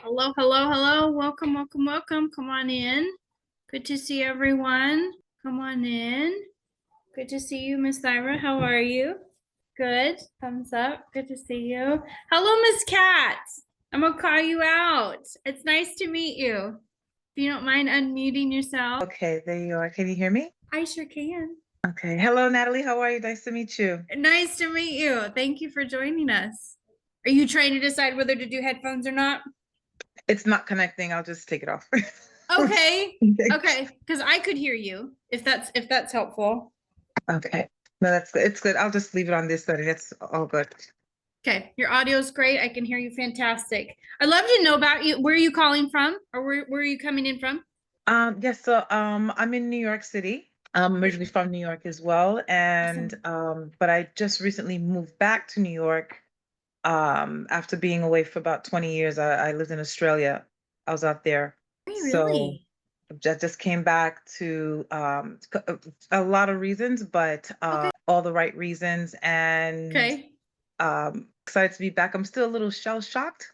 Hello, hello, hello. Welcome, welcome, welcome. Come on in. Good to see everyone. Come on in. Good to see you, Miss Ira. How are you? Good. Thumbs up. Good to see you. Hello, Miss Cat. I'm gonna call you out. It's nice to meet you. If you don't mind unmuting yourself. Okay, there you are. Can you hear me? I sure can. Okay. Hello, Natalie. How are you? Nice to meet you. Nice to meet you. Thank you for joining us. Are you trying to decide whether to do headphones or not? It's not connecting. I'll just take it off. Okay. Okay. Okay. Because I could hear you if that's helpful. Okay. No, that's good. It's good. I'll just leave it on this setting. It's all good. Okay. Your audio is great. I can hear you fantastic. I'd love to know about you. Where are you calling from? Or where are you coming in from? Yes, so I'm in New York City. I'm originally from New York as well. And Awesome. but I just recently moved back to New York after being away for about 20 years. I lived in Australia. I was out there. Are you So really? I just came back to a lot of reasons, but Okay. all the right reasons, and Okay. excited to be back. I'm still a little shell shocked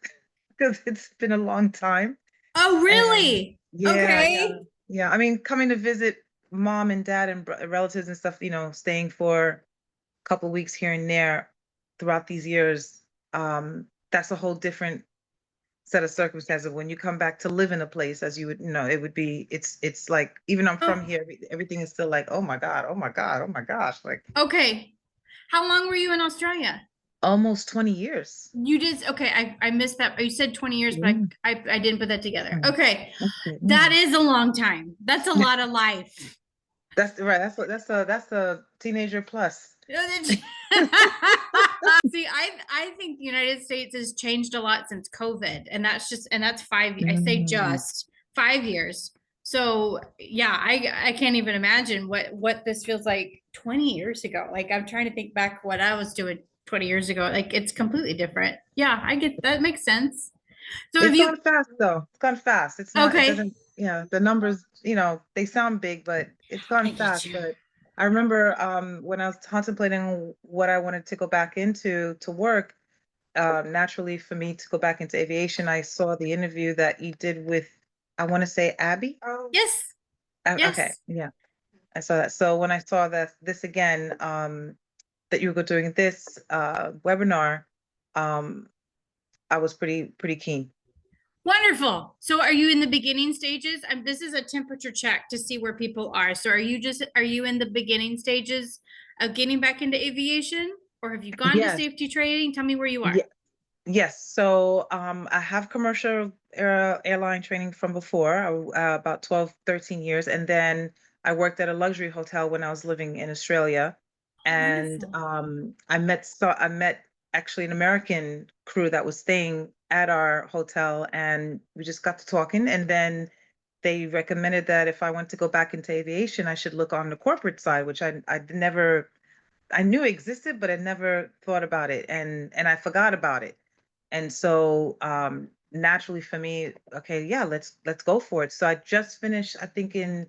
because it's been a long time. Oh, And really? yeah, yeah, Okay. yeah. I mean, coming to visit mom and dad and relatives and stuff, staying for a couple weeks here and there throughout these years, that's a whole different set of circumstances. When you come back to live in a place, as you would know, it would be, it's like, even I'm from Oh, here, everything is still like, oh my God, oh my God, oh my gosh, like okay. How long were you in Australia? almost 20 years. You did okay. I missed that. You said 20 years, but Yeah. I didn't put that together. Mm. Okay. Okay, That yeah. is a long time. That's a lot of life. That's right. That's a teenager plus. See, I think the United States has changed a lot since COVID, and that's I say Mm. just 5 years. So yeah, I can't even imagine what this feels like 20 years ago. Like I'm trying to think back what I was doing 20 years ago. Like it's completely different. Yeah, I get that makes sense. So if It's you gone fast though. It's gone fast. It's not, it okay, doesn't, the numbers, they sound big, but it's gone I get fast. you. But I remember when I was contemplating what I wanted to go back into to work, naturally for me to go back into aviation, I saw the interview that you did with, I want to say Abby. Oh. Yes, Okay, yes. yeah, I saw that. So when I saw that this again, that you were doing this webinar, um, I was pretty keen. Wonderful. So are you in the beginning stages? This is a temperature check to see where people are. So are you in the beginning stages of getting back into aviation or have you gone to Yes, safety training? Tell me where you are. yeah, yes. So I have commercial airline training from before, about 12, 13 years, and then I worked at a luxury hotel when I was living in Australia, Oh, and wonderful. I met actually an American crew that was staying at our hotel, and we just got to talking, and then they recommended that if I want to go back into aviation, I should look on the corporate side, which I never, I knew existed, but I never thought about it, and I forgot about it. And so naturally for me, okay, yeah, let's go for it. So I just finished, I think in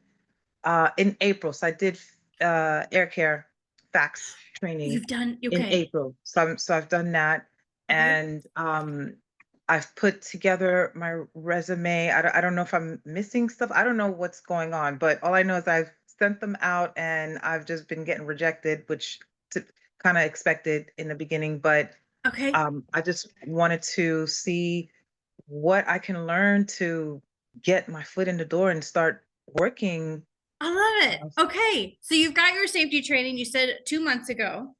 April. So I did air care fax training You've done in okay. April. So I've done that, Okay. and I've put together my resume. I don't know if I'm missing stuff. I don't know what's going on, but all I know is I've sent them out and I've just been getting rejected, which kind of expected in the beginning. But Okay. I just wanted to see what I can learn to get my foot in the door and start working. I love it. Okay. So you've got your safety training, you said 2 months ago.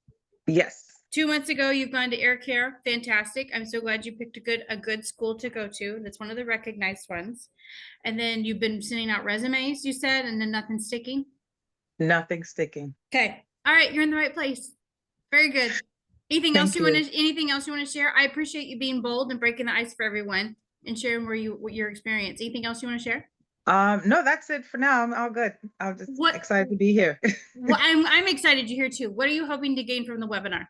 Yes. 2 months ago, you've gone to air care. Fantastic. I'm so glad you picked a good school to go to. That's one of the recognized ones. And then you've been sending out resumes, you said, and then nothing sticking. Nothing sticking. Okay. All right, you're in the right place. Very good. Anything else Thank you want you. to anything else you want to share? I appreciate you being bold and breaking the ice for everyone and sharing what your experience. Anything else you want to share? No, that's it for now. I'm all good. I'm just What excited to be here. I'm excited to hear too. What are you hoping to gain from the webinar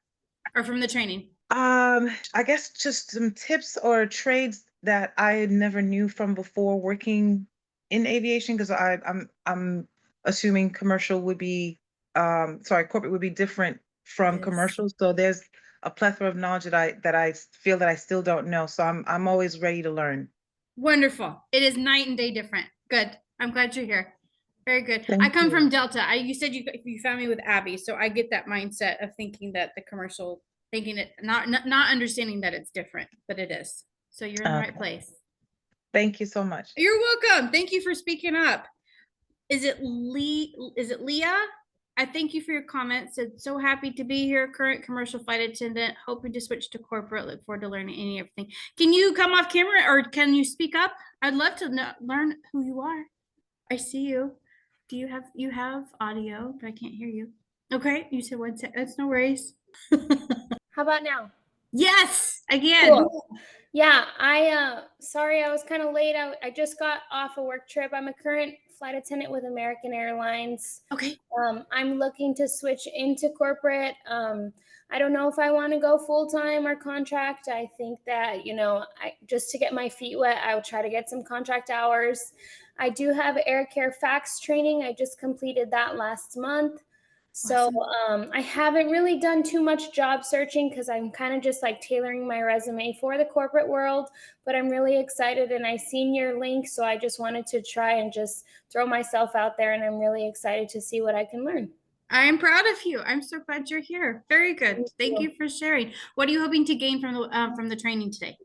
or from the training? I guess just some tips or trades that I never knew from before working in aviation, because I'm assuming commercial would be sorry, corporate would be different It from is. commercial. So there's a plethora of knowledge that I feel that I still don't know. So I'm always ready to learn. Wonderful. It is night and day different. Good. I'm glad you're here. Very good. I Thank come you. from Delta. You said you found me with Abby, so I get that mindset of thinking that the commercial, thinking it not understanding that it's different, but it is. So you're in the right Okay. place. Thank you so much. You're welcome. Thank you for speaking up. Is it Lee? Is it Leah? I thank you for your comments. Said so happy to be here. Current commercial flight attendant, hoping to switch to corporate. Look forward to learning any everything. Can you come off camera or can you speak up? I'd love to learn who you are. I see you. Do you have audio, but I can't hear you. Okay, you said one sec. That's no worries. How about now? Yes, again. Cool. Yeah, sorry I was kind of late. I just got off a work trip. I'm a current flight attendant with American Airlines. Okay. I'm looking to switch into corporate. I don't know if I want to go full-time or contract. I think that, just to get my feet wet, I will try to get some contract hours. I do have air care fax training. I just completed that last month. So I haven't really done too much job searching because I'm kind of just like tailoring my resume for the corporate world, but I'm really excited and I seen your link. So I just wanted to try and just throw myself out there, and I'm really excited to see what I can learn. I am proud of you. I'm so glad you're here. Very good. Thank you for sharing. What are you hoping to gain from the training today?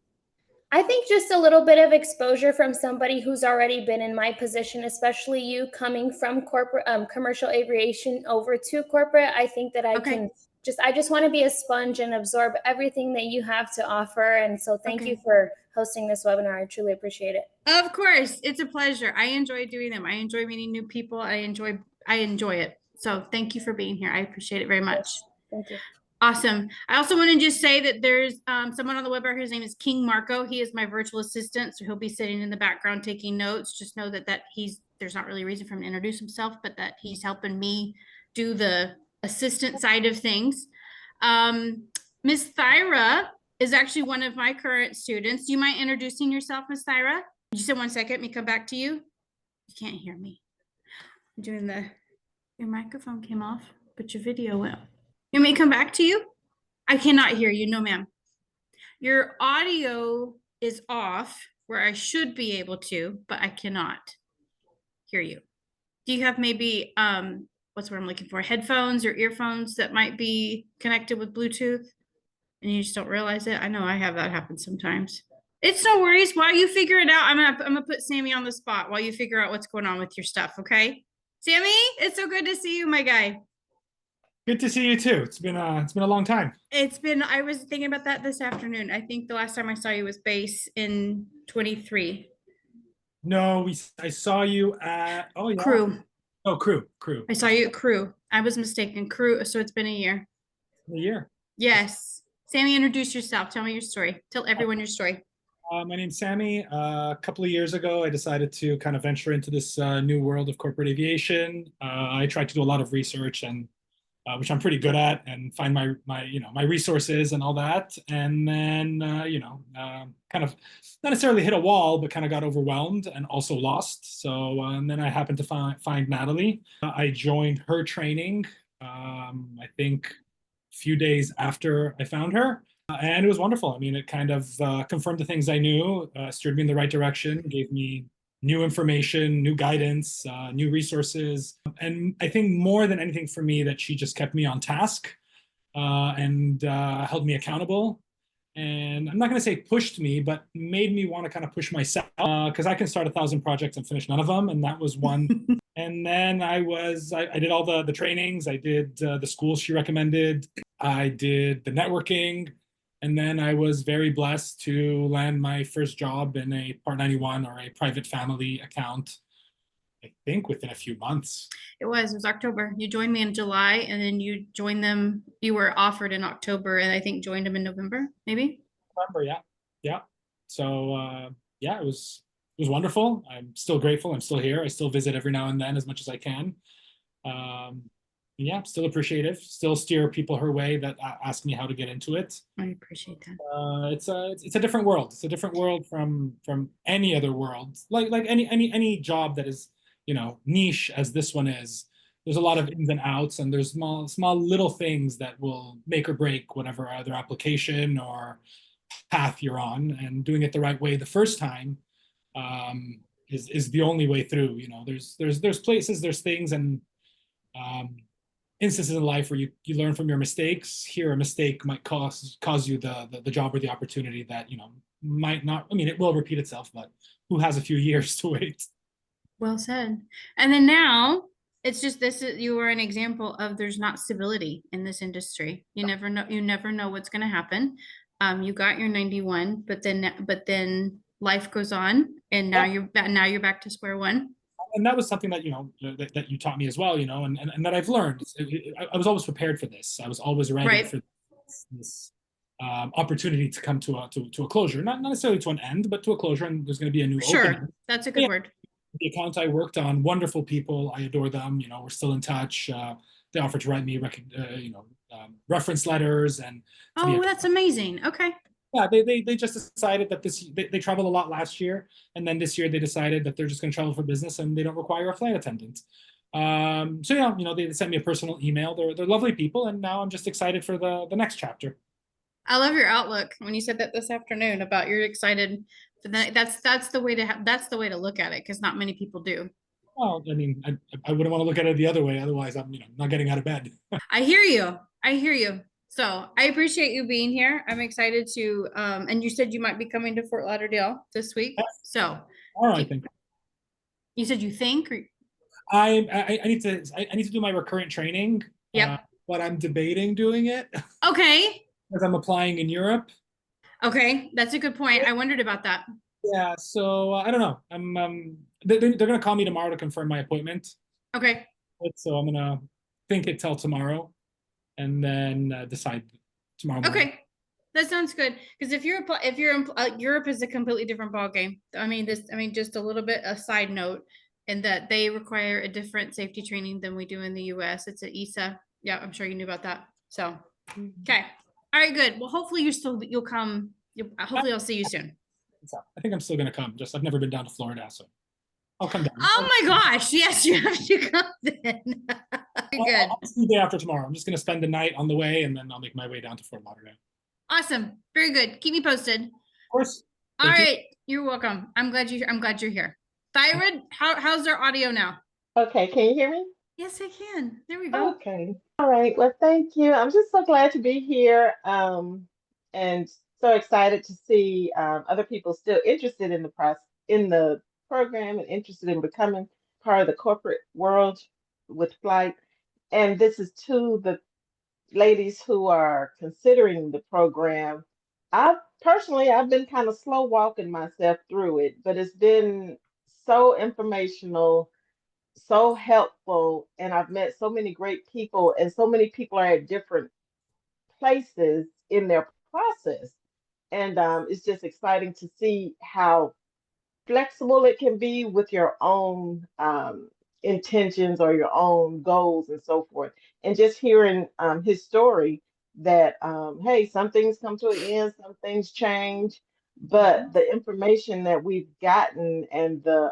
I think just a little bit of exposure from somebody who's already been in my position, especially you coming from corporate, commercial aviation over to corporate. I think that I just want to be a sponge and absorb everything that you have to offer. And so thank you for hosting this webinar. I truly appreciate it. Of course, it's a pleasure. I enjoy doing them. I enjoy meeting new people. I enjoy it. So thank you for being here. I appreciate it very much. Thank you. Awesome. I also want to just say that there's someone on the webinar. His name is King Marco. He is my virtual assistant, so he'll be sitting in the background taking notes. Just know that there's not really a reason for him to introduce himself, but that he's helping me do the assistant side of things. Miss Thyra is actually one of my current students. Do you mind introducing yourself, Miss Thyra? You said 1 second. Let me come back to you. You can't hear me. I'm doing your microphone came off, but your video went. You may come back to you? I cannot hear you. No, ma'am. Your audio is off where I should be able to, but I cannot hear you. Do you have maybe, what's what I'm looking for? Headphones or earphones that might be connected with Bluetooth and you just don't realize it? I know I have that happen sometimes. It's no worries. While you figure it out, I'm gonna put Sammy on the spot while you figure out what's going on with your stuff, okay? Sammy, it's so good to see you, my guy. Good to see you too. It's been a long time. I was thinking about that this afternoon. I think the last time I saw you was base in 23. No, I saw you at Crew. Oh, crew. I saw you at crew. I was mistaken. Crew. So it's been a year. A year. Yes. Sammy, introduce yourself. Tell me your story. Tell everyone your story. My name's Sammy. A couple of years ago, I decided to kind of venture into this new world of corporate aviation. I tried to do a lot of research and which I'm pretty good at, and find my resources and all that. And then kind of not necessarily hit a wall, but kind of got overwhelmed and also lost. So and then I happened to find Natalie. I joined her training. I think a few days after I found her. And it was wonderful. I mean, it kind of confirmed the things I knew, steered me in the right direction, gave me new information, new guidance, new resources. And I think more than anything for me, that she just kept me on task and held me accountable. And I'm not going to say pushed me, but made me want to kind of push myself, because I can start 1,000 projects and finish none of them. And that was one. And then I did all the trainings. I did the schools she recommended. I did the networking. And then I was very blessed to land my first job in a Part 91 or a private family account, I think within a few months. It was October. You joined me in July, and then you joined them. You were offered in October, and I think joined them in November, maybe? November, yeah. So it was wonderful. I'm still grateful. I'm still here. I still visit every now and then as much as I can. Still appreciative, still steer people her way that ask me how to get into it. I appreciate that. It's a different world. It's a different world from any other world. Like any job that is, niche as this one is. There's a lot of ins and outs, and there's small little things that will make or break whatever other application or path you're on. And doing it the right way the first time is the only way through. You know, there's places, there's things, and instances in life where you learn from your mistakes. Here, a mistake might cause you the job or the opportunity that, you know, might not. I mean, it will repeat itself, but who has a few years to wait? Well said. And then now it's just you are an example of there's not stability in this industry. You never know what's going to happen. You got your 91, but then life goes on, and now you're back to square one. And that was something that, you know, that you taught me as well, you know, and that I've learned. I was always prepared for this. I was always ready for this opportunity to come to a closure, not necessarily to an end, but to a closure. And there's going to be a new opening. That's a good word. The account I worked on, wonderful people. I adore them. You know, we're still in touch. They offered to write me, reference letters, and that's amazing. Okay. Yeah, they just decided that they traveled a lot last year, and then this year they decided that they're just going to travel for business and they don't require a flight attendant. So yeah, you know, they sent me a personal email. They're lovely people, and now I'm just excited for the next chapter. I love your outlook when you said that this afternoon about you're excited for that. That's the way to look at it, because not many people do. Well, I mean, I wouldn't want to look at it the other way. Otherwise, I'm, you know, not getting out of bed. I hear you. So I appreciate you being here. I'm excited to, and you said you might be coming to Fort Lauderdale this week. So, all right, thank you. You said you think? Or... I need to do my recurrent training. Yep. But I'm debating doing it. Okay. Because I'm applying in Europe. Okay, that's a good point. I wondered about that. Yeah, so I don't know. They're gonna call me tomorrow to confirm my appointment. Okay. So I'm gonna think it till tomorrow, and then decide tomorrow morning. Okay, that sounds good. Because if you're Europe is a completely different ballgame. I mean, just a little bit a side note, in that they require a different safety training than we do in the U.S. It's an ESA. Yeah, I'm sure you knew about that. So, okay, all right, good. Well, hopefully you'll come. Hopefully I'll see you soon. I think I'm still gonna come. Just I've never been down to Florida, so I'll come down. Oh my gosh! Yes, you have to come then. Good. I'll see the day after tomorrow. I'm just gonna spend the night on the way, and then I'll make my way down to Fort Lauderdale. Awesome. Very good. Keep me posted. Of course. All right. You're welcome. I'm glad you're here. Thyra, how's our audio now? Okay, can you hear me? Yes, I can. There we go. Okay. All right. Well, thank you. I'm just so glad to be here, and so excited to see other people still interested in the program and interested in becoming part of the corporate world with flight. And this is to the ladies who are considering the program. I've been kind of slow walking myself through it, but it's been so informational, so helpful, and I've met so many great people, and so many people are at different places in their process. And it's just exciting to see how flexible it can be with your own intentions or your own goals and so forth. And just hearing his story that, hey, some things come to an end, some things change, but the information that we've gotten and the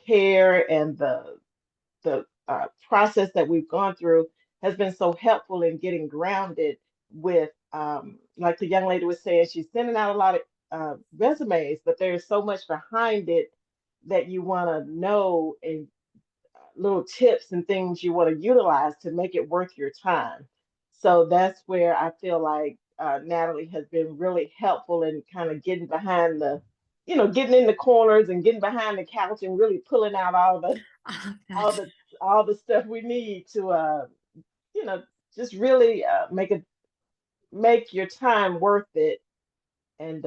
care and the process that we've gone through has been so helpful in getting grounded with, like the young lady was saying, she's sending out a lot of resumes, but there's so much behind it that you want to know, and little tips and things you want to utilize to make it worth your time. So that's where I feel like Natalie has been really helpful in kind of getting behind getting in the corners and getting behind the couch and really pulling out all the stuff we need to just really make your time worth it and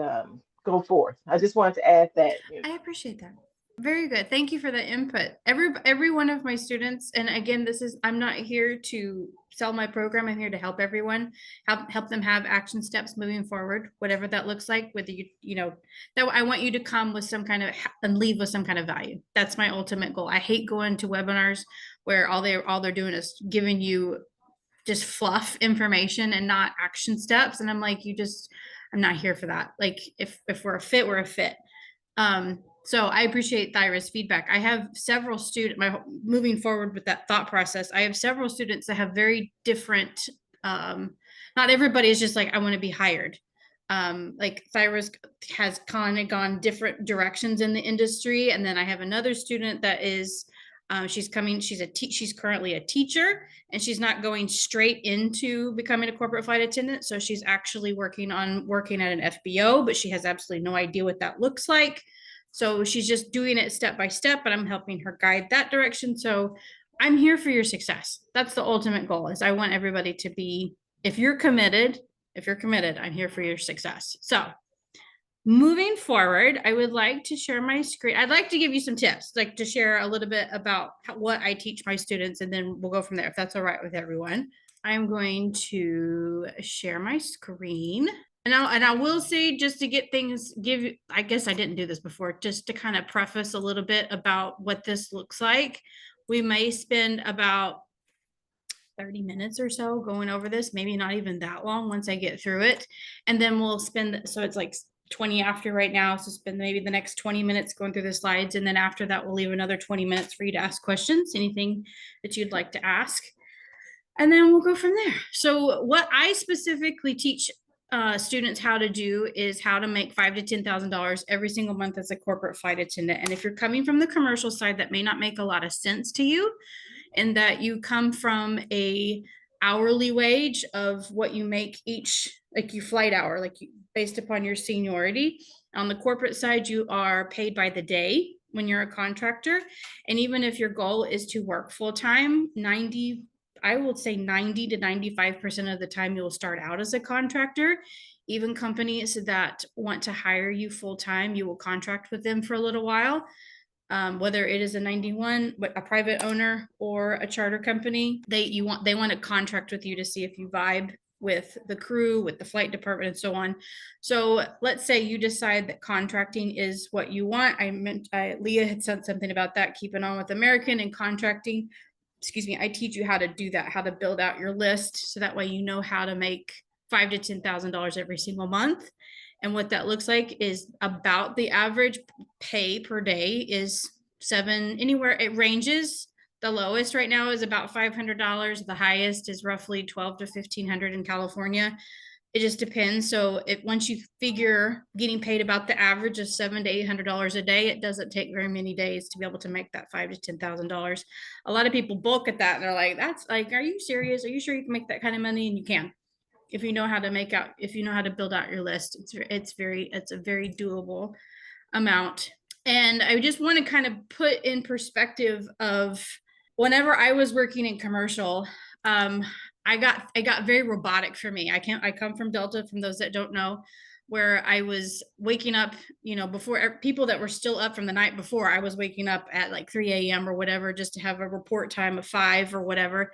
go forth. I just wanted to add that. I appreciate that. Very good. Thank you for the input. Every one of my students, and again, I'm not here to sell my program. I'm here to help everyone, help them have action steps moving forward, whatever that looks like. Whether that I want you to come with some kind of and leave with some kind of value. That's my ultimate goal. I hate going to webinars where all they're doing is giving you just fluff information and not action steps. And I'm like, I'm not here for that. Like if we're a fit, we're a fit. So I appreciate Thyra's feedback. I have several students, moving forward with that thought process, I have several students that have very different, not everybody is just like, I want to be hired. Like Thyra's has kind of gone different directions in the industry. And then I have another student that is, she's currently a teacher, and she's not going straight into becoming a corporate flight attendant. So she's actually working at an FBO, but she has absolutely no idea what that looks like. So she's just doing it step by step, but I'm helping her guide that direction. So I'm here for your success. That's the ultimate goal, is I want everybody to be, if you're committed, I'm here for your success. So moving forward, I would like to share my screen. I'd like to give you some tips, like to share a little bit about what I teach my students, and then we'll go from there, if that's all right with everyone. I'm going to share my screen. And I will say, just to get things, I guess I didn't do this before, just to kind of preface a little bit about what this looks like. We may spend about 30 minutes or so going over this, maybe not even that long once I get through it. And then we'll spend, so it's like 20 after right now, so spend maybe the next 20 minutes going through the slides. And then after that, we'll leave another 20 minutes for you to ask questions, anything that you'd like to ask. And then we'll go from there. So what I specifically teach students how to do is how to make $5,000 to $10,000 every single month as a corporate flight attendant. And if you're coming from the commercial side, that may not make a lot of sense to you, and that you come from a hourly wage of what you make each, like your flight hour, based upon your seniority. On the corporate side, you are paid by the day when you're a contractor. And even if your goal is to work full time, I would say 90 to 95% of the time you'll start out as a contractor. Even companies that want to hire you full time, you will contract with them for a little while. Whether it is a 91, but a private owner or a charter company, they want to contract with you to see if you vibe with the crew, with the flight department, and so on. So let's say you decide that contracting is what you want. Leah had said something about that, keeping on with American and contracting. I teach you how to do that, how to build out your list, so that way you know how to make $5,000 to $10,000 every single month. And what that looks like is about the average pay per day is anywhere. It ranges. The lowest right now is about $500. The highest is roughly $1,200 to $1,500 in California. It just depends. So once you figure getting paid about the average of $700 to $800 a day, it doesn't take very many days to be able to make that $5,000 to $10,000. A lot of people balk at that, and they're like, "That's like, are you serious? Are you sure you can make that kind of money?" And you can. If you know how to build out your list, it's a very doable amount. And I just want to kind of put in perspective of whenever I was working in commercial, I got very robotic for me. I come from Delta, from those that don't know, where I was waking up, before people that were still up from the night before, I was waking up at like 3 a.m. or whatever, just to have a report time of 5 or whatever.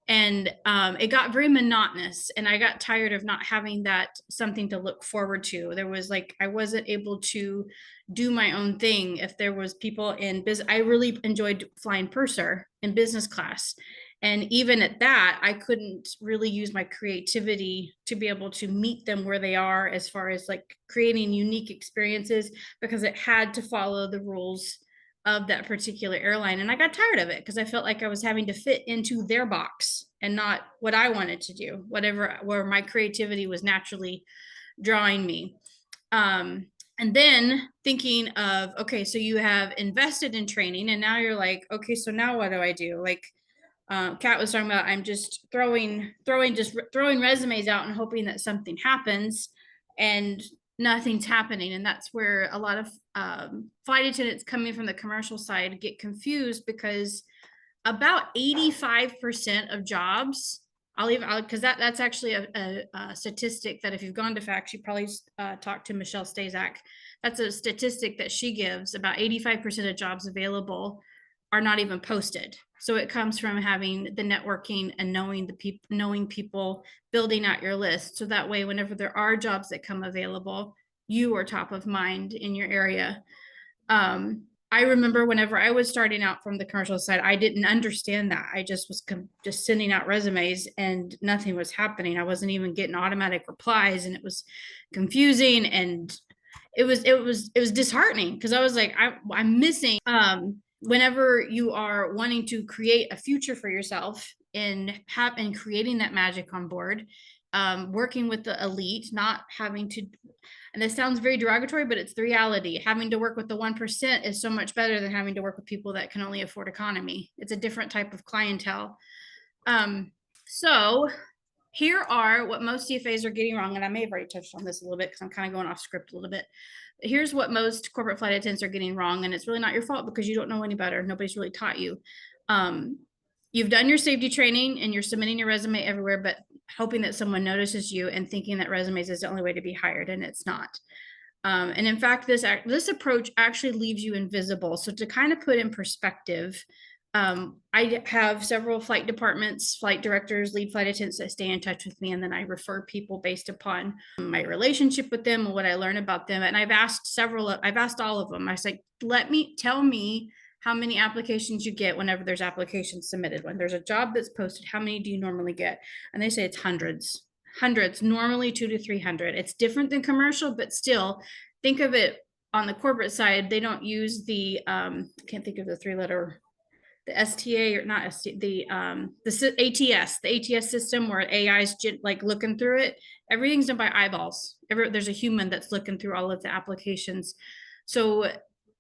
And it got very monotonous, and I got tired of not having that something to look forward to. There was I wasn't able to do my own thing. If there was people in business, I really enjoyed flying purser in business class. And even at that, I couldn't really use my creativity to be able to meet them where they are, as far as creating unique experiences, because it had to follow the rules of that particular airline. And I got tired of it, because I felt like I was having to fit into their box and not what I wanted to do, where my creativity was naturally drawing me. And then thinking of, okay, so you have invested in training, and now you're like, okay, so now what do I do? Kat was talking about, I'm just throwing resumes out and hoping that something happens, and nothing's happening. And that's where a lot of flight attendants coming from the commercial side get confused, because about 85% of jobs, because that's actually a statistic that if you've gone to FACS, you probably talked to Michelle Stazak. That's a statistic that she gives. About 85% of jobs available are not even posted. So it comes from having the networking and knowing people, building out your list. So that way, whenever there are jobs that come available, you are top of mind in your area. I remember whenever I was starting out from the commercial side, I didn't understand that. I just was just sending out resumes and nothing was happening. I wasn't even getting automatic replies, and it was confusing, and it was disheartening, because I was like, I'm missing. Whenever you are wanting to create a future for yourself and creating that magic on board, working with the elite, not having to, and this sounds very derogatory, but it's the reality. Having to work with the 1% is so much better than having to work with people that can only afford economy. It's a different type of clientele. So here are what most CFAs are getting wrong, and I may have already touched on this a little bit because I'm kind of going off script a little bit. But here's what most corporate flight attendants are getting wrong, and it's really not your fault because you don't know any better. Nobody's really taught you. You've done your safety training and you're submitting your resume everywhere, but hoping that someone notices you and thinking that resumes is the only way to be hired, and it's not. And in fact, this approach actually leaves you invisible. So to kind of put in perspective, I have several flight departments, flight directors, lead flight attendants that stay in touch with me, and then I refer people based upon my relationship with them and what I learn about them. And I've asked all of them. I was like, tell me how many applications you get whenever there's applications submitted. When there's a job that's posted, how many do you normally get? And they say it's hundreds, normally 200 to 300. It's different than commercial, but still think of it on the corporate side. They don't use the, I can't think of the three-letter, the STA or not STA, the ATS system where AI is like looking through it. Everything's done by eyeballs. There's a human that's looking through all of the applications. So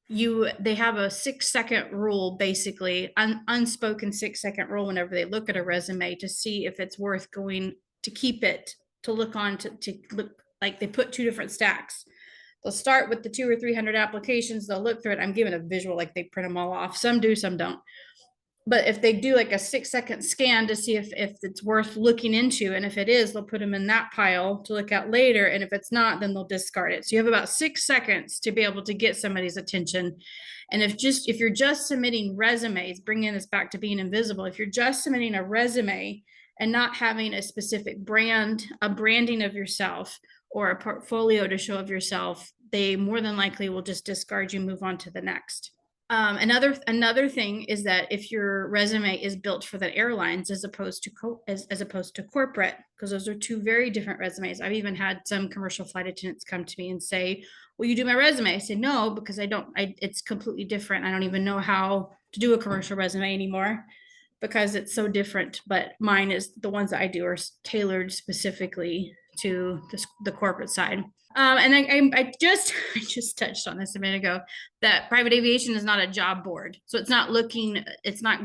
they have a 6-second rule, basically unspoken 6-second rule whenever they look at a resume to see if it's worth going to keep it, to look on, to look, like they put 2 different stacks. They'll start with the 200 or 300 applications. They'll look through it. I'm giving a visual, like they print them all off. Some do, some don't. But if they do like a 6-second scan to see if it's worth looking into, and if it is, they'll put them in that pile to look at later. And if it's not, then they'll discard it. So you have about 6 seconds to be able to get somebody's attention. And if you're just submitting resumes, bringing this back to being invisible, if you're just submitting a resume and not having a specific branding of yourself or a portfolio to show of yourself, they more than likely will just discard you, move on to the next. Another thing is that if your resume is built for the airlines as opposed to corporate, because those are 2 very different resumes. I've even had some commercial flight attendants come to me and say, "Will you do my resume?" I say, "No, because it's completely different. I don't even know how to do a commercial resume anymore because it's so different. But mine is, the ones that I do are tailored specifically to the corporate side." And I just touched on this a minute ago, that private aviation is not a job board. So it's not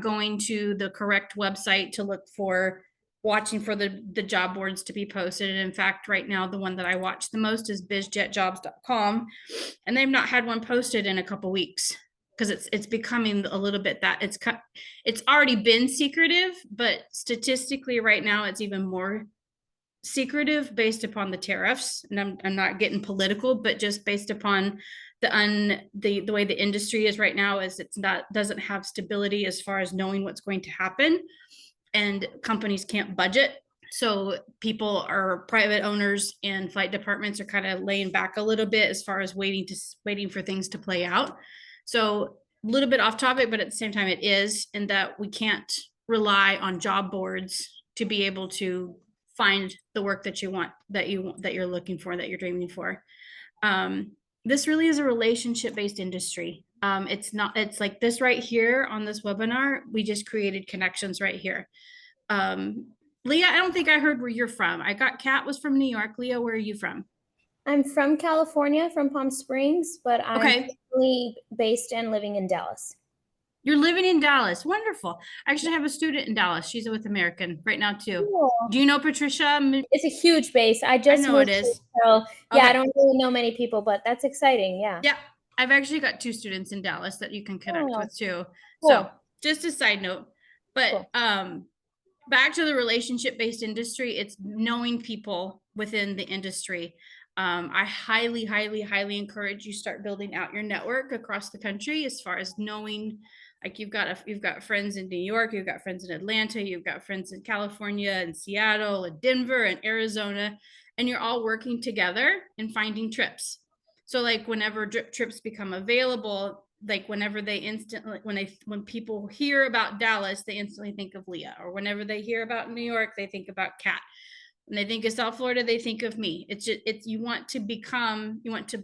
going to the correct website to look for, watching for the job boards to be posted. And in fact, right now, the one that I watch the most is bizjetjobs.com. And they've not had one posted in a couple weeks because it's becoming a little bit that it's already been secretive, but statistically right now, it's even more secretive based upon the tariffs. And I'm not getting political, but just based upon the way the industry is right now, is doesn't have stability as far as knowing what's going to happen, and companies can't budget. So private owners and flight departments are kind of laying back a little bit as far as waiting for things to play out. So a little bit off topic, but at the same time it is, in that we can't rely on job boards to be able to find the work that you want, that you're looking for, that you're dreaming for. This really is a relationship-based industry. It's like this right here on this webinar, we just created connections right here. Leah, I don't think I heard where you're from. I got Kat was from New York. Leah, where are you from? I'm from California, from Palm Springs, but I'm Okay. currently based and living in Dallas. You're living in Dallas. Wonderful. I actually have a student in Dallas. She's with American right now too. Cool. Do you know Patricia? It's a huge base. I just know moved it is. here, so yeah, Okay. I don't really know many people, but that's exciting. Yeah. Yeah. I've actually got 2 students in Dallas that you can connect with too. Cool. So just a side note, but Cool. Back to the relationship-based industry, it's knowing people within the industry. I highly, highly, highly encourage you start building out your network across the country, as far as knowing, like you've got friends in New York, you've got friends in Atlanta, you've got friends in California and Seattle and Denver and Arizona, and you're all working together and finding trips. So like whenever trips become available, like whenever when people hear about Dallas, they instantly think of Leah, or whenever they hear about New York, they think about Kat. When they think of South Florida, they think of me. You want to be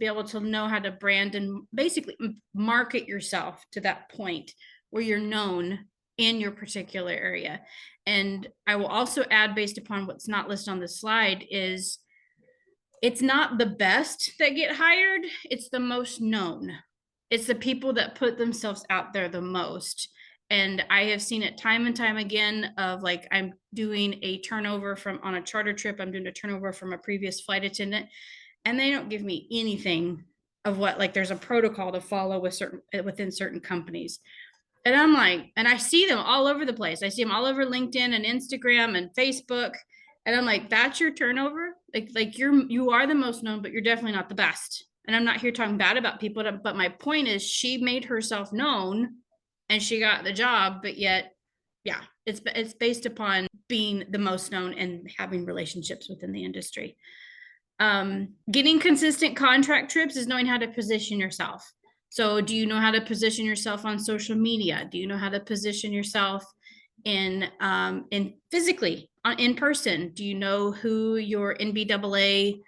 able to know how to brand and basically market yourself to that point where you're known in your particular area. And I will also add, based upon what's not listed on the slide, is it's not the best that get hired, it's the most known. It's the people that put themselves out there the most. And I have seen it time and time again of like, I'm doing a turnover from on a charter trip, I'm doing a turnover from a previous flight attendant, and they don't give me anything of what, like, there's a protocol to follow with within certain companies. And I'm like, and I see them all over the place. I see them all over LinkedIn and Instagram and Facebook. And I'm like, that's your turnover? Like you are the most known, but you're definitely not the best. And I'm not here talking bad about people, but my point is she made herself known and she got the job, but yet, yeah, it's based upon being the most known and having relationships within the industry. Getting consistent contract trips is knowing how to position yourself. So do you know how to position yourself on social media? Do you know how to position yourself in physically in person? Do you know who your NBAA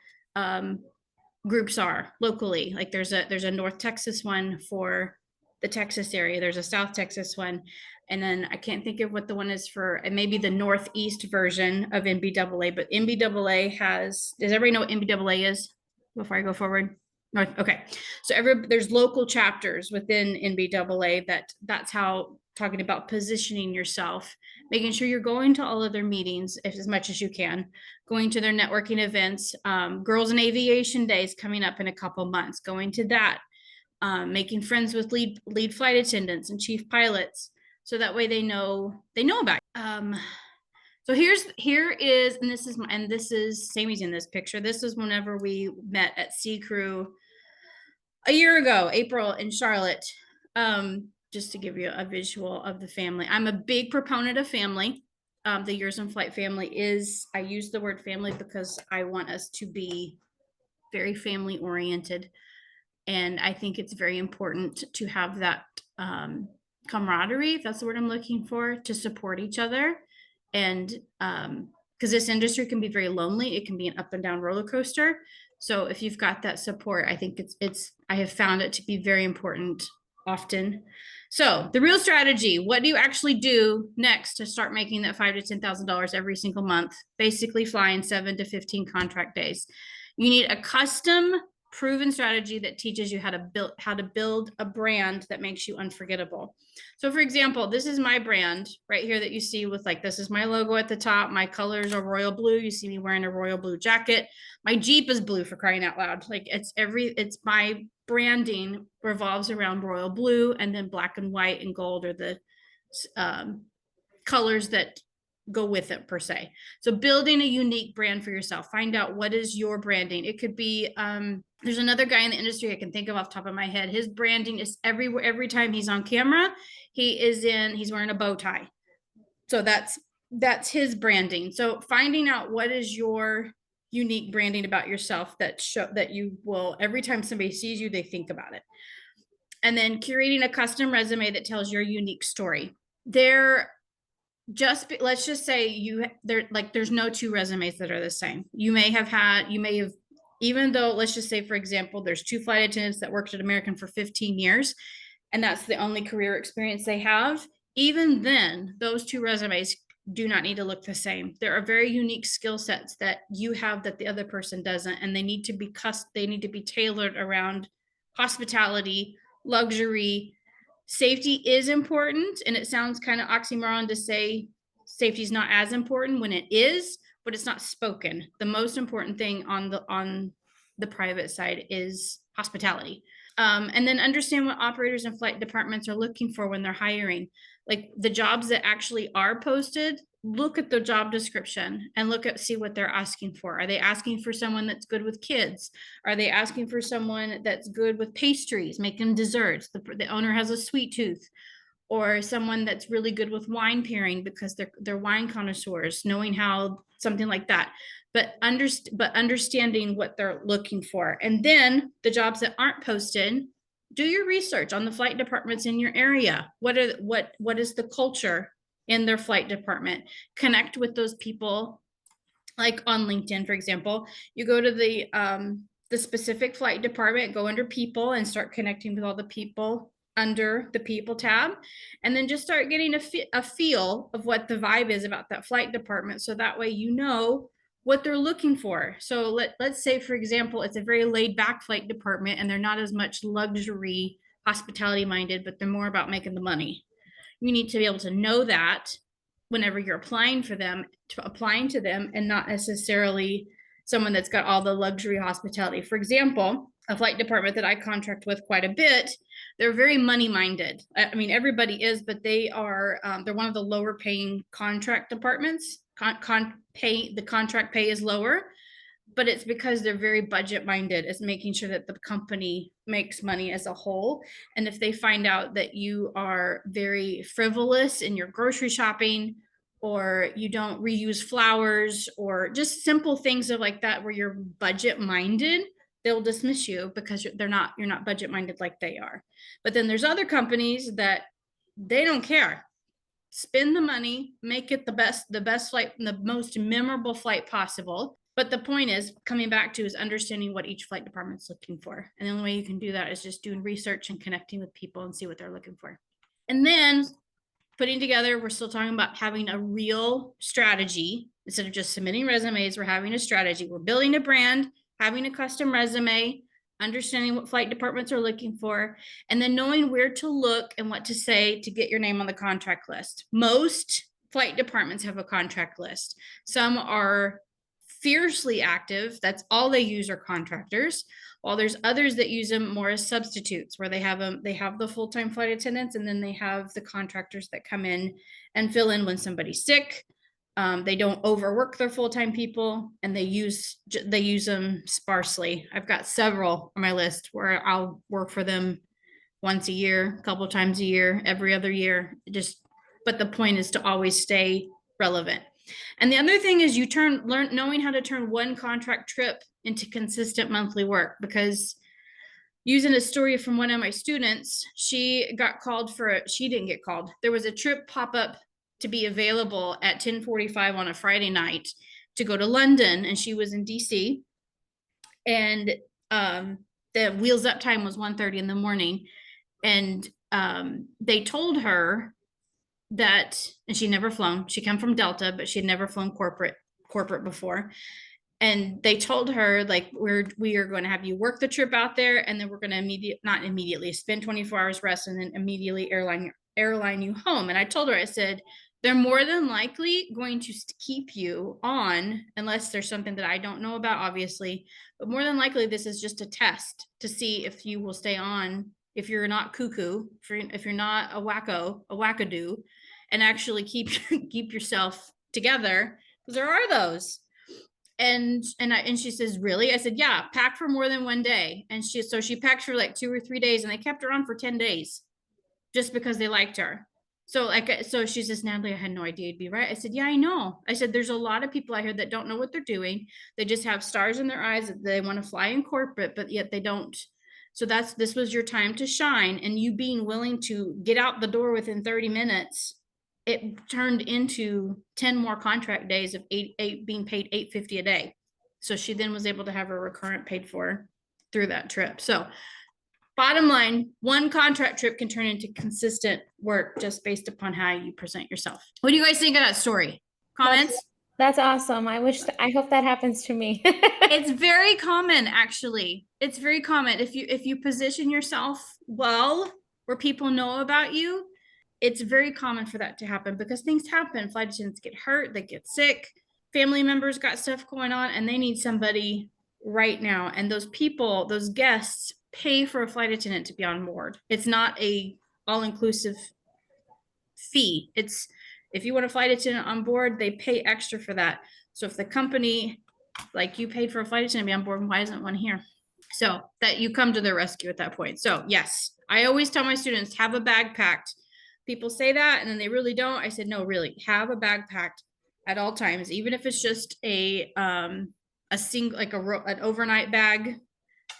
groups are locally? Like there's a North Texas one for the Texas area. There's a South Texas one. And then I can't think of what the one is for, maybe the Northeast version of NBAA, but NBAA has, does everybody know what NBAA is before I go forward? Okay, so there's local chapters within NBAA that's how, talking about positioning yourself, making sure you're going to all of their meetings as much as you can, going to their networking events, Girls in Aviation Days coming up in a couple months, going to that, making friends with lead flight attendants and chief pilots, so that way they know about it. So here is, and this is Sami's in this picture. This is whenever we met at Sea Crew a year ago, April in Charlotte. Just to give you a visual of the family. I'm a big proponent of family. The Yours Inflight family is, I use the word family because I want us to be very family oriented. And I think it's very important to have that camaraderie, if that's the word I'm looking for, to support each other. And because this industry can be very lonely, it can be an up and down roller coaster. So if you've got that support, I think I have found it to be very important often. So the real strategy, what do you actually do next to start making that $5,000 to $10,000 every single month, basically flying 7 to 15 contract days? You need a custom proven strategy that teaches you how to build a brand that makes you unforgettable. So for example, this is my brand right here that you see with, like, this is my logo at the top. My colors are royal blue. You see me wearing a royal blue jacket. My Jeep is blue, for crying out loud. Like it's my branding revolves around royal blue, and then black and white and gold are the colors that go with it per se. So building a unique brand for yourself, find out what is your branding. It could be, there's another guy in the industry I can think of off the top of my head. His branding is everywhere. Every time he's on camera, he's wearing a bow tie. So that's his branding. So finding out what is your unique branding about yourself that you will, every time somebody sees you, they think about it. And then curating a custom resume that tells your unique story. Let's just say there's no two resumes that are the same. You may have, even though, let's just say, for example, there's 2 flight attendants that worked at American for 15 years, and that's the only career experience they have. Even then, those 2 resumes do not need to look the same. There are very unique skill sets that you have that the other person doesn't, and they need to be tailored around hospitality, luxury. Safety is important, and it sounds kind of oxymoron to say safety is not as important when it is, but it's not spoken. The most important thing on the private side is hospitality. And then understand what operators and flight departments are looking for when they're hiring. Like the jobs that actually are posted, look at the job description and see what they're asking for. Are they asking for someone that's good with kids? Are they asking for someone that's good with pastries, making desserts? The owner has a sweet tooth. Or someone that's really good with wine pairing because they're wine connoisseurs, knowing how, something like that. But understanding what they're looking for. And then the jobs that aren't posted, do your research on the flight departments in your area. What is the culture in their flight department? Connect with those people, like on LinkedIn, for example. You go to the specific flight department, go under people, and start connecting with all the people under the people tab, and then just start getting a feel of what the vibe is about that flight department. So that way, you know what they're looking for. So let's say, for example, it's a very laid back flight department and they're not as much luxury hospitality minded, but they're more about making the money. You need to be able to know that whenever you're applying to them, and not necessarily someone that's got all the luxury hospitality. For example, a flight department that I contract with quite a bit, they're very money minded. I mean, everybody is, but they are, they're one of the lower paying contract departments. The contract pay is lower, but it's because they're very budget minded. It's making sure that the company makes money as a whole. And if they find out that you are very frivolous in your grocery shopping, or you don't reuse flowers, or just simple things of like that, where you're budget minded, they'll dismiss you because you're not budget minded like they are. But then there's other companies that they don't care. Spend the money, make it the best flight, the most memorable flight possible. But the point is, coming back to, is understanding what each flight department's looking for. And the only way you can do that is just doing research and connecting with people and see what they're looking for. And then putting together, we're still talking about having a real strategy. Instead of just submitting resumes, we're having a strategy. We're building a brand, having a custom resume, understanding what flight departments are looking for, and then knowing where to look and what to say to get your name on the contract list. Most flight departments have a contract list. Some are fiercely active. That's all they use are contractors. While there's others that use them more as substitutes, where they have the full-time flight attendants, and then they have the contractors that come in and fill in when somebody's sick. They don't overwork their full-time people, and they use them sparsely. I've got several on my list where I'll work for them once a year, a couple of times a year, every other year. But the point is to always stay relevant. And the other thing is knowing how to turn one contract trip into consistent monthly work. Because using a story from one of my students, she didn't get called. There was a trip pop up to be available at 10:45 on a Friday night to go to London, and she was in DC. And the wheels up time was 1:30 in the morning. And they told her that, and she'd never flown. She came from Delta, but she'd never flown corporate before. And they told her, like, we are going to have you work the trip out there, and then we're going to not immediately spend 24 hours rest, and then immediately airline you home. And I told her, I said, they're more than likely going to keep you on, unless there's something that I don't know about, obviously, but more than likely this is just a test to see if you will stay on, if you're not cuckoo, if you're not a wackadoo, and actually keep yourself together, because there are those. And she says, really? I said, yeah, pack for more than one day. And she packed for like 2 or 3 days, and they kept her on for 10 days just because they liked her. So she says, Natalie, I had no idea you'd be right. I said, yeah, I know. I said, there's a lot of people out here that don't know what they're doing. They just have stars in their eyes that they want to fly in corporate, but yet they don't. So this was your time to shine. And you being willing to get out the door within 30 minutes, it turned into 10 more contract days of being paid $8.50 a day. So she then was able to have her recurrent paid for through that trip. So bottom line, one contract trip can turn into consistent work just based upon how you present yourself. What do you guys think of that story? Comments? That's awesome. I hope that happens to me. It's very common, actually. It's very common. If you position yourself well, where people know about you, it's very common for that to happen, because things happen. Flight attendants get hurt, they get sick, family members got stuff going on, and they need somebody right now. And those people, those guests, pay for a flight attendant to be on board. It's not a all-inclusive fee. It's, if you want a flight attendant on board, they pay extra for that. So if the company, like, you paid for a flight attendant to be on board, why isn't one here? So that you come to their rescue at that point. So yes, I always tell my students, have a bag packed. People say that and then they really don't. I said, no, really, have a bag packed at all times, even if it's just a single, like an overnight bag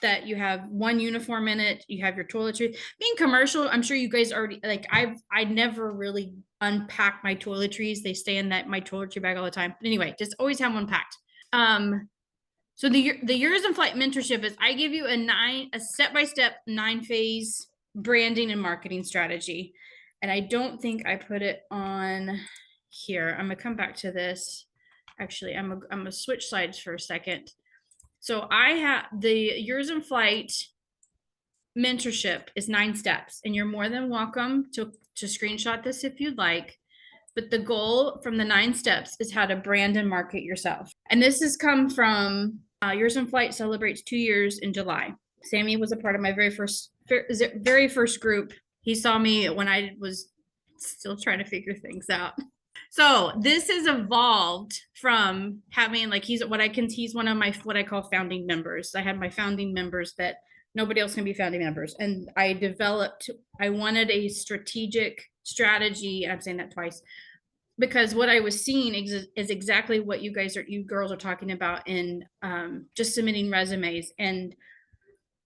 that you have one uniform in it, you have your toiletries. Being commercial, I'm sure you guys already, like, I never really unpack my toiletries. They stay in my toiletry bag all the time. But anyway, just always have one packed. So the Yours Inflight mentorship is, I give you a step-by-step 9-phase branding and marketing strategy. And I don't think I put it on here. I'm gonna come back to this. Actually, I'm gonna switch slides for a second. So I have the Yours Inflight mentorship is 9 steps, and you're more than welcome to screenshot this if you'd like. But the goal from the 9 steps is how to brand and market yourself. And this has come from Yours Inflight celebrates 2 years in July. Sami was a part of my very first group. He saw me when I was still trying to figure things out. So this has evolved from having like, he's one of my, what I call founding members. I had my founding members that nobody else can be founding members. And I wanted a strategic strategy. And I'm saying that twice, because what I was seeing is exactly what you girls are talking about in just submitting resumes and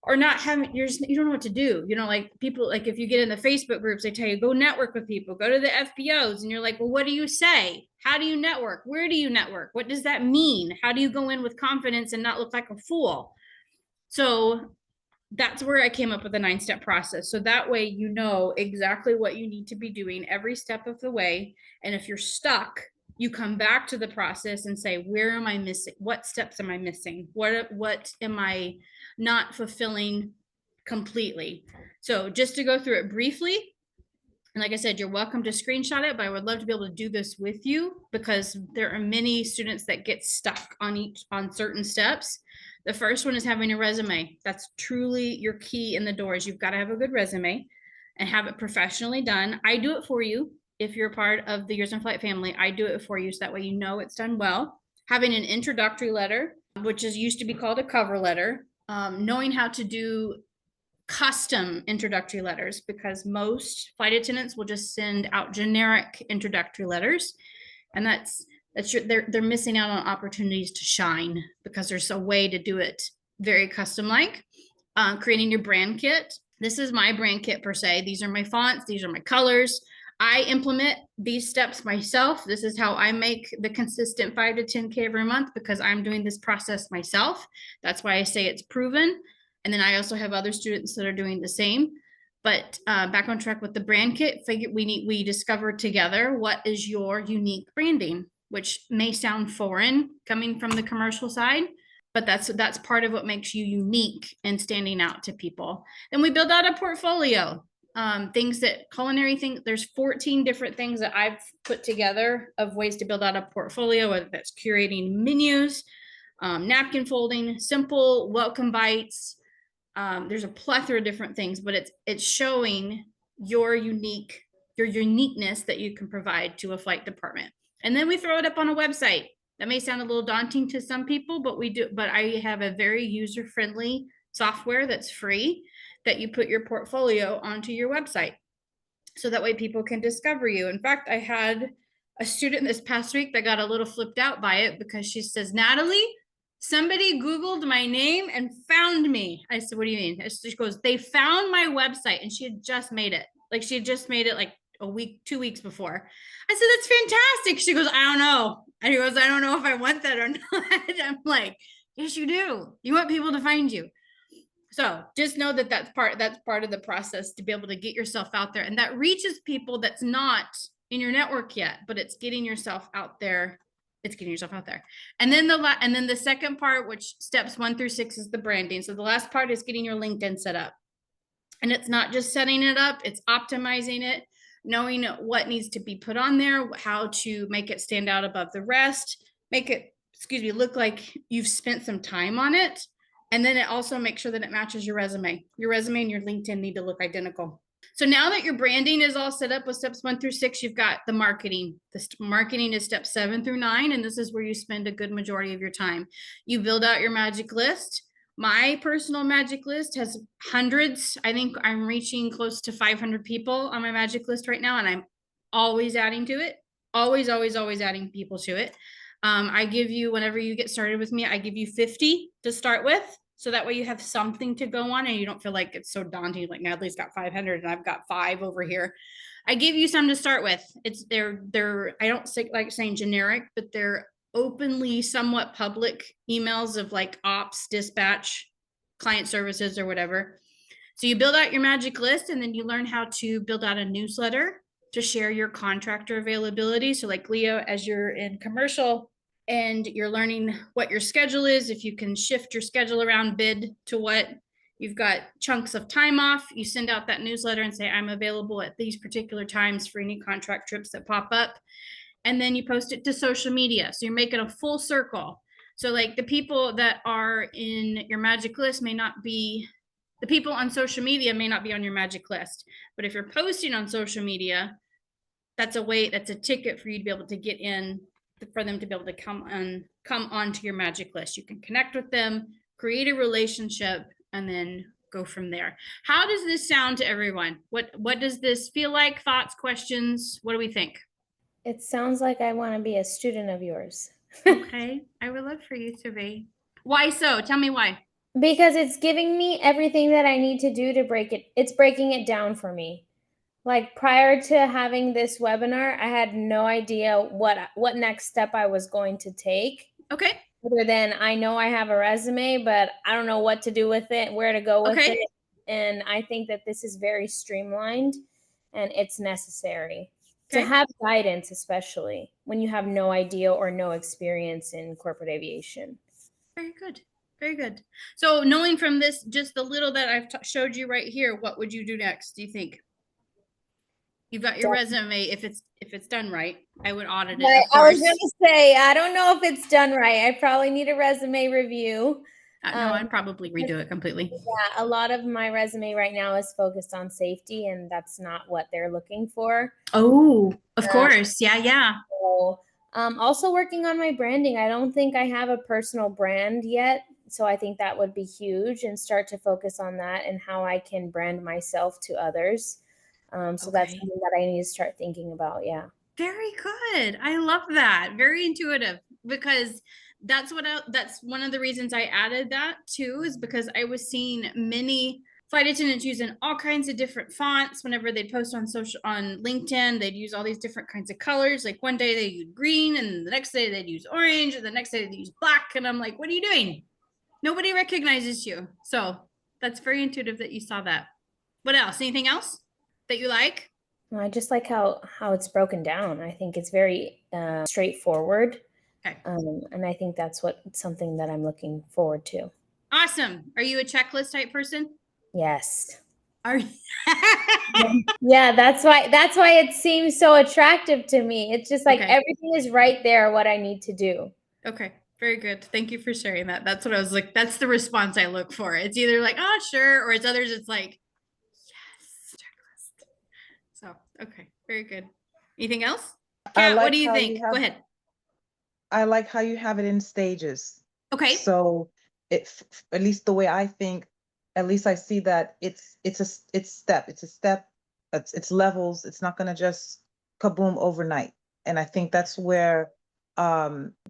or not having, you don't know what to do. You know, like people, like if you get in the Facebook groups, they tell you, go network with people, go to the FBOs. And you're like, well, what do you say? How do you network? Where do you network? What does that mean? How do you go in with confidence and not look like a fool? So that's where I came up with a 9-step process. So that way, you know exactly what you need to be doing every step of the way. And if you're stuck, you come back to the process and say, where am I missing? What steps am I missing? What am I not fulfilling completely? So just to go through it briefly, and like I said, you're welcome to screenshot it, but I would love to be able to do this with you because there are many students that get stuck on certain steps. The first one is having a resume. That's truly your key in the doors. You've got to have a good resume and have it professionally done. I do it for you. If you're part of the Yours Inflight family, I do it for you. So that way, you know, it's done well. Having an introductory letter, which used to be called a cover letter, knowing how to do custom introductory letters, because most flight attendants will just send out generic introductory letters. And they're missing out on opportunities to shine because there's a way to do it very custom like. Creating your brand kit. This is my brand kit per se. These are my fonts. These are my colors. I implement these steps myself. This is how I make the consistent 5 to 10K every month because I'm doing this process myself. That's why I say it's proven. And then I also have other students that are doing the same. But back on track with the brand kit, we discovered together what is your unique branding, which may sound foreign coming from the commercial side, but that's part of what makes you unique and standing out to people. Then we build out a portfolio. There's 14 different things that I've put together of ways to build out a portfolio, whether that's curating menus, napkin folding, simple welcome bites. There's a plethora of different things, but it's showing your uniqueness that you can provide to a flight department. And then we throw it up on a website. That may sound a little daunting to some people, but I have a very user-friendly software that's free that you put your portfolio onto your website. So that way people can discover you. In fact, I had a student this past week that got a little flipped out by it because she says, Natalie, somebody Googled my name and found me. I said, what do you mean? She goes, they found my website, and she had just made it. Like she had just made it like a week, 2 weeks before. I said, that's fantastic. She goes, I don't know. And he goes, I don't know if I want that or not. I'm like, yes, you do. You want people to find you. So just know that that's part of the process to be able to get yourself out there. And that reaches people that's not in your network yet, but it's getting yourself out there. It's getting yourself out there. And then the second part, which steps 1 through 6 is the branding. So the last part is getting your LinkedIn set up. And it's not just setting it up, it's optimizing it, knowing what needs to be put on there, how to make it stand out above the rest, make it, look like you've spent some time on it. And then it also makes sure that it matches your resume. Your resume and your LinkedIn need to look identical. So now that your branding is all set up with steps 1 through 6, you've got the marketing. The marketing is steps 7 through 9, and this is where you spend a good majority of your time. You build out your magic list. My personal magic list has hundreds. I think I'm reaching close to 500 people on my magic list right now, and I'm always adding to it. Always adding people to it. I give you, whenever you get started with me, I give you 50 to start with. So that way you have something to go on and you don't feel like it's so daunting, like Natalie's got 500 and I've got 5 over here. I give you some to start with. They're I don't like saying generic, but they're openly somewhat public emails of like ops, dispatch, client services or whatever. So you build out your magic list, and then you learn how to build out a newsletter to share your contractor availability. So like Leo, as you're in commercial and you're learning what your schedule is, if you can shift your schedule around bid to what you've got chunks of time off, you send out that newsletter and say, I'm available at these particular times for any contract trips that pop up. And then you post it to social media. So you're making a full circle. So like the people that are in your magic list may not be, the people on social media may not be on your magic list. But if you're posting on social media, that's a ticket for you to be able to get in, for them to be able to come onto your magic list. You can connect with them, create a relationship, and then go from there. How does this sound to everyone? What does this feel like? Thoughts, questions? What do we think? It sounds like I want to be a student of yours. Okay, I would love for you to be. Why so? Tell me why. Because it's giving me everything that I need to do to break it. It's breaking it down for me. Like prior to having this webinar, I had no idea what next step I was going to take. Okay. Other than I know I have a resume, but I don't know what to do with it, where to go with Okay. it. And I think that this is very streamlined and it's necessary to Okay. have guidance, especially when you have no idea or no experience in corporate aviation. Very good. Very good. So knowing from this, just the little that I've showed you right here, what would you do next, do you think? You've got your resume. If it's done right, I would audit it. Of I was course. going to say, I don't know if it's done right. I probably need a resume review. No, I'd probably redo it completely. Yeah, a lot of my resume right now is focused on safety, and that's not what they're looking for. Oh, of course. Yeah, yeah. So, also working on my branding. I don't think I have a personal brand yet, so I think that would be huge, and start to focus on that and how I can brand myself to others. So that's Okay. something that I need to start thinking about. Yeah. Very good. I love that. Very intuitive, because that's one of the reasons I added that too, is because I was seeing many flight attendants using all kinds of different fonts whenever they post on LinkedIn. They'd use all these different kinds of colors. Like one day they use green, and the next day they'd use orange, and the next day they'd use black. And I'm like, what are you doing? Nobody recognizes you. So that's very intuitive that you saw that. What else? Anything else that you like? I just like how it's broken down. I think it's very straightforward. Okay. And I think that's something that I'm looking forward to. Awesome. Are you a checklist type person? Yes. Are you? Yeah, that's why it seems so attractive to me. It's just like everything is right there, what I need to do. Okay. Very good. Thank you for sharing that. That's what I was like. That's the response I look for. It's either like, oh, sure. Or it's others. It's like, yes, checklist. So, okay. Very good. Anything else? Kat, what do you think? Go ahead. I like how you have it in stages. Okay. So at least the way I think, at least I see that it's levels. It's not going to just kaboom overnight. And I think that's where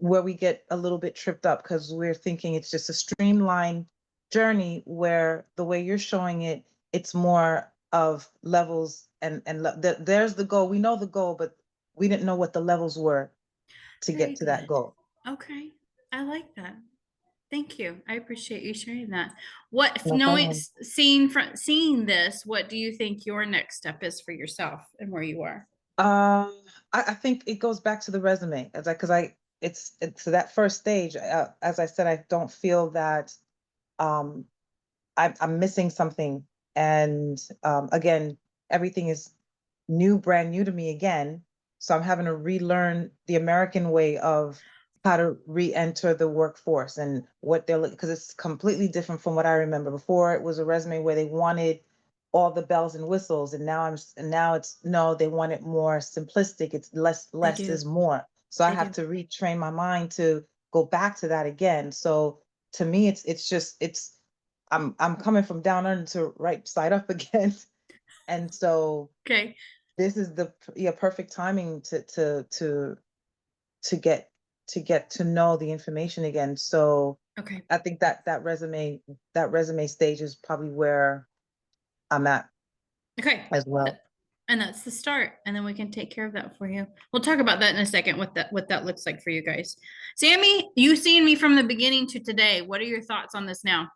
we get a little bit tripped up, because we're thinking it's just a streamlined journey, where the way you're showing it, it's more of levels and there's the goal. We know the goal, but we didn't know what the levels were to get to that goal. Okay. I like that. Thank you. I appreciate you sharing that. Seeing this, what do you think your next step is for yourself and where you are? I think it goes back to the resume, it's that first stage. As I said, I don't feel that I'm missing something. And again, everything is brand new to me again. So I'm having to relearn the American way of how to re-enter the workforce and what they're looking, because it's completely different from what I remember. Before, it was a resume where they wanted all the bells and whistles, and now it's no, they want it more simplistic. It's less is more. So I have to retrain my mind to go back to that again. So to me, it's I'm coming from down under to right side up again. And so this is the perfect timing to get to know the information again. So I think that resume stage is probably where I'm at. Okay. As well. And that's the start. And then we can take care of that for you. We'll talk about that in a second, what that looks like for you guys. Sami, you seen me from the beginning to today. What are your thoughts on this now?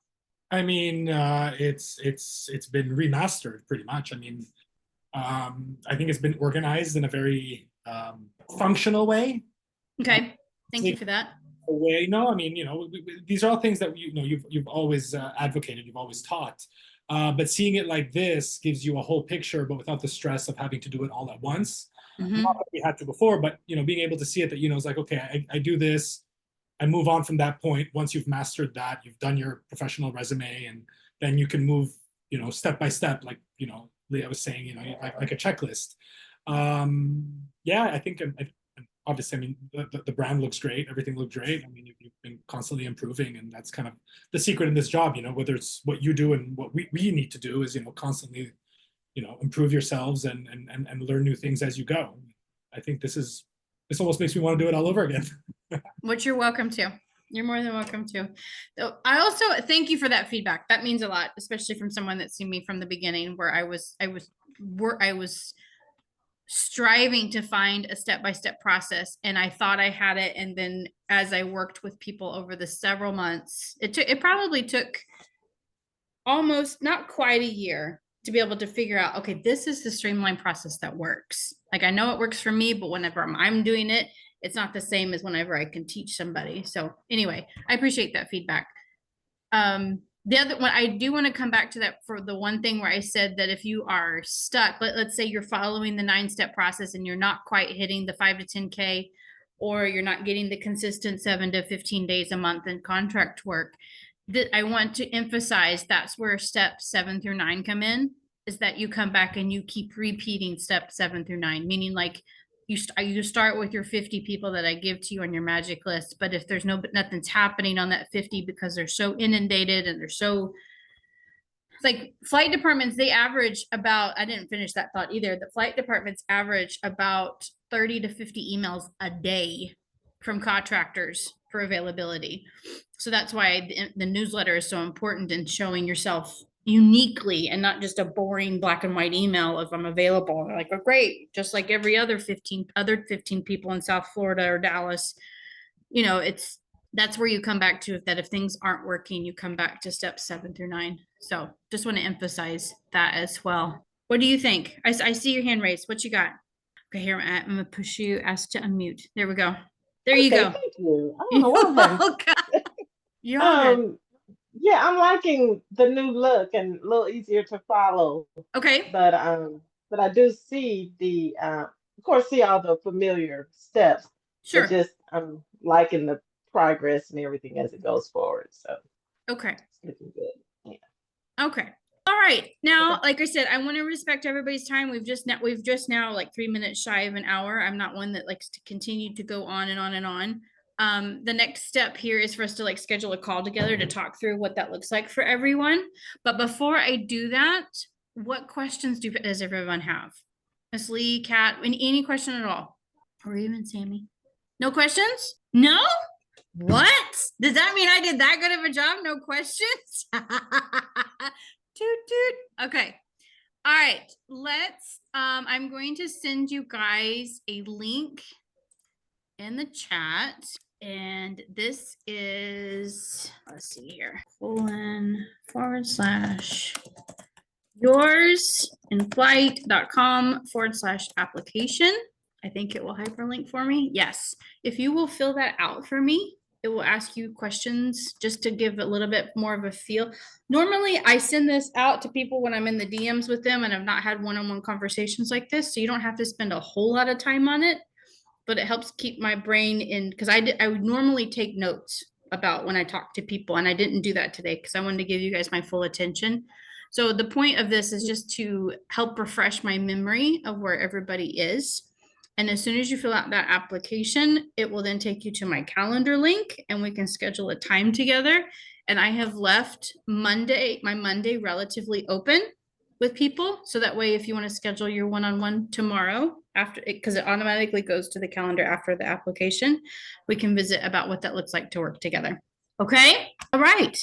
I mean, it's been remastered pretty much. I mean, I think it's been organized in a very functional way. Okay, thank you for that. Way, no, I mean, these are all things that you've always advocated, you've always taught. But seeing it like this gives you a whole picture, but without the stress of having to do it all at once. Mhm. Not that we had to before, but being able to see it that it's like, okay, I do this, I move on from that point. Once you've mastered that, you've done your professional resume, and then you can move, step by step, like Leah was saying, like a checklist. Yeah, I think obviously, I mean, the brand looks great. Everything looked great. I mean, you've been constantly improving, and that's kind of the secret in this job. Whether it's what you do and what we need to do is, constantly, improve yourselves and learn new things as you go. I think this almost makes me want to do it all over again. Which you're welcome to. You're more than welcome to. So I also thank you for that feedback. That means a lot, especially from someone that's seen me from the beginning, where I was striving to find a step-by-step process, and I thought I had it. And then as I worked with people over the several months, it probably took almost not quite a year to be able to figure out, okay, this is the streamlined process that works. Like, I know it works for me, but whenever I'm doing it, it's not the same as whenever I can teach somebody. So anyway, I appreciate that feedback. The other one, I do want to come back to that for the one thing where I said that if you are stuck, let's say you're following the 9-step process and you're not quite hitting the 5 to 10K, or you're not getting the consistent 7 to 15 days a month in contract work, that I want to emphasize that's where steps 7 through 9 come in, is that you come back and you keep repeating steps 7 through 9, meaning like you start with your 50 people that I give to you on your magic list. But if there's nothing's happening on that 50 because they're so inundated and they're so, like, flight departments, they average about, I didn't finish that thought either. The flight departments average about 30 to 50 emails a day from contractors for availability. So that's why the newsletter is so important in showing yourself uniquely and not just a boring black and white email of I'm available. And they're like, oh, great. Just like every other 15 people in South Florida or Dallas, that's where you come back to, that if things aren't working, you come back to steps 7 through 9. So just want to emphasize that as well. What do you think? I see your hand raised. What you got? Okay, here, I'm going to push you, ask to unmute. There we go. There you go. Thank you. I don't know what happened. Yeah, I'm liking the new look and a little easier to follow. Okay. But I do see of course, see all the familiar steps. Sure. But just I'm liking the progress and everything as it goes forward. So okay. It's looking good. Yeah. Okay. All right. Now, like I said, I want to respect everybody's time. We've just now like 3 minutes shy of an hour. I'm not one that likes to continue to go on and on and on. The next step here is for us to schedule a call together to talk through what that looks like for everyone. But before I do that, what questions does everyone have? Miss Lee, Kat, any question at all? Or even Sammy? No questions? No? What? Does that mean I did that good of a job? No questions? Toot toot. Okay. All right. I'm going to send you guys a link in the chat. And this is, let's see here, yoursinflight.com/application. I think it will hyperlink for me. Yes. If you will fill that out for me, it will ask you questions just to give a little bit more of a feel. Normally, I send this out to people when I'm in the DMs with them and I've not had one-on-one conversations like this. So you don't have to spend a whole lot of time on it, but it helps keep my brain in, because I would normally take notes about when I talk to people, and I didn't do that today because I wanted to give you guys my full attention. So the point of this is just to help refresh my memory of where everybody is. And as soon as you fill out that application, it will then take you to my calendar link and we can schedule a time together. And I have left my Monday relatively open with people. So that way, if you want to schedule your one-on-one tomorrow after it, because it automatically goes to the calendar after the application, we can visit about what that looks like to work together. Okay. All right.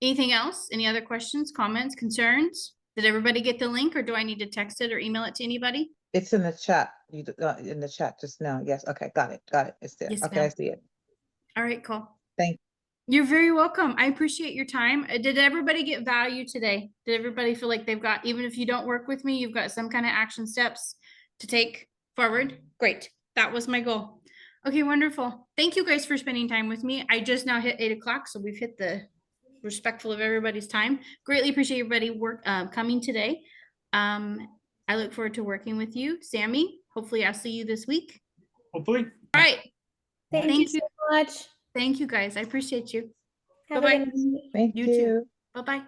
Anything else? Any other questions, comments, concerns? Did everybody get the link, or do I need to text it or email it to anybody? It's in the chat. In the chat just now. Yes. Okay. Got it. It's there. Yes, okay. I ma'am. see it. All right, cool. Thank You're very welcome. I appreciate your time. Did everybody get value today? Did everybody feel like they've got, even if you don't work with me, you've got some kind of action steps to take forward? Great. That was my goal. Okay, wonderful. Thank you guys for spending time with me. I just now hit 8 o'clock, so we've hit the respectful of everybody's time. Greatly appreciate everybody coming today. I look forward to working with you. Sami, hopefully I'll see you this week. Hopefully. All right. Thank you so much. Thank you guys. I appreciate you. Have Bye-bye. a good night. Thank You too. you. Bye-bye.